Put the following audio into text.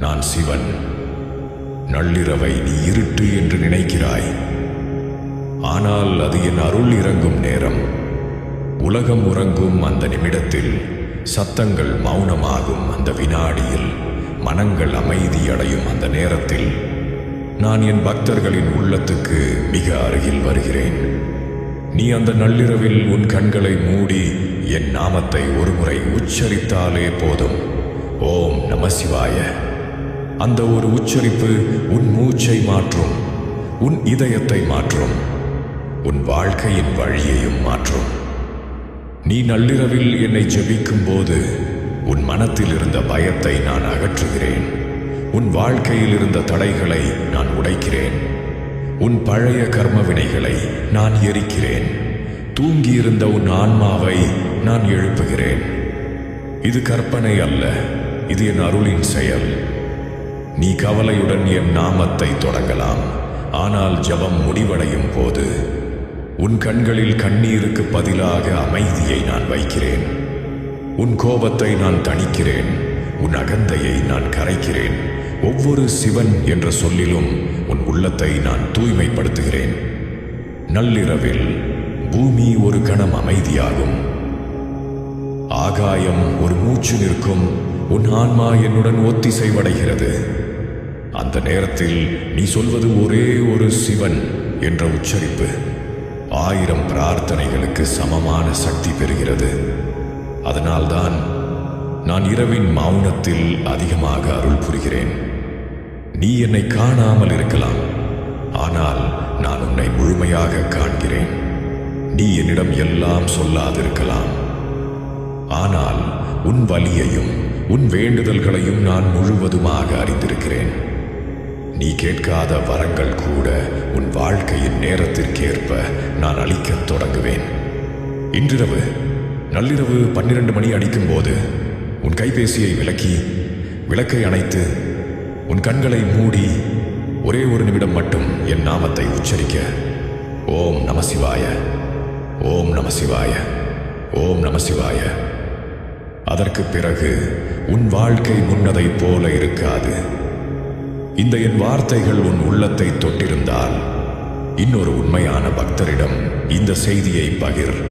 நான் சிவன். நள்ளிரவை நீ இருட்டு என்று நினைக்கிறாய். ஆனால் அது என் அருள் இறங்கும் நேரம். உலகம் உறங்கும் அந்த நிமிடத்தில், சத்தங்கள் மௌனமாகும் அந்த வினாடியில், மனங்கள் அமைதியடையும் அந்த நேரத்தில், நான் என் பக்தர்களின் உள்ளத்துக்கு மிக அருகில் வருகிறேன். நீ அந்த நள்ளிரவில் உன் கண்களை மூடி என் நாமத்தை ஒருமுறை உச்சரித்தாலே போதும். ஓம் நம சிவாய. அந்த ஒரு உச்சரிப்பு உன் மூச்சை மாற்றும், உன் இதயத்தை மாற்றும், உன் வாழ்க்கையின் வழியையும் மாற்றும். நீ நள்ளிரவில் என்னை ஜெபிக்கும் போது உன் மனத்தில் இருந்த பயத்தை நான் அகற்றுகிறேன். உன் வாழ்க்கையில் இருந்த தடைகளை நான் உடைக்கிறேன். உன் பழைய கர்ம வினைகளை நான் எரிக்கிறேன். தூங்கியிருந்த உன் ஆன்மாவை நான் எழுப்புகிறேன். இது கற்பனை அல்ல, இது என் அருளின் செயல். நீ கவலையுடன் என் நாமத்தை தொடங்கலாம். ஆனால் ஜெபம் முடிவடையும் போது உன் கண்களில் கண்ணீருக்கு பதிலாக அமைதியை நான் வைக்கிறேன். உன் கோபத்தை நான் தணிக்கிறேன். உன் அகந்தையை நான் கரைக்கிறேன். ஒவ்வொரு சிவன் என்ற சொல்லிலும் உன் உள்ளத்தை நான் தூய்மைப்படுத்துகிறேன். நள்ளிரவில் பூமி ஒரு கணம் அமைதியாகும். ஆகாயம் ஒரு மூச்சு நிற்கும். உன் ஆன்மா என்னுடன் ஒத்திசைவடைகிறது. அந்த நேரத்தில் நீ சொல்வது ஒரே ஒரு சிவன் என்ற உச்சரிப்பு 1000 பிரார்த்தனைகளுக்கு சமமான சக்தி பெறுகிறது. அதனால்தான் நான் இரவின் மௌனத்தில் அதிகமாக அருள் புரிகிறேன். நீ என்னை காணாமல் இருக்கலாம், ஆனால் நான் உன்னை முழுமையாக காண்கிறேன். நீ என்னிடம் எல்லாம் சொல்லாதிருக்கலாம், ஆனால் உன் வலியையும் உன் வேண்டுதல்களையும் நான் முழுவதுமாக அறிந்திருக்கிறேன். நீ கேட்காத வரங்கள் கூட உன் வாழ்க்கையின் நேரத்திற்கேற்ப நான் அளிக்கத் தொடங்குவேன். இன்றிரவு நள்ளிரவு 12 மணி அடிக்கும் போது உன் கைபேசியை விலக்கி விளக்கை அணைத்து உன் கண்களை மூடி ஒரே ஒரு நிமிடம் மட்டும் என் நாமத்தை உச்சரிக்க. ஓம் நம சிவாய, ஓம் நம சிவாய, ஓம் நம சிவாய. அதற்கு பிறகு உன் வாழ்க்கை முன்னதைப் போல இருக்காது. இந்த என் வார்த்தைகள் உன் உள்ளத்தை தொட்டிருந்தால் இன்னொரு உண்மையான பக்தரிடம் இந்த செய்தியை பகிர்.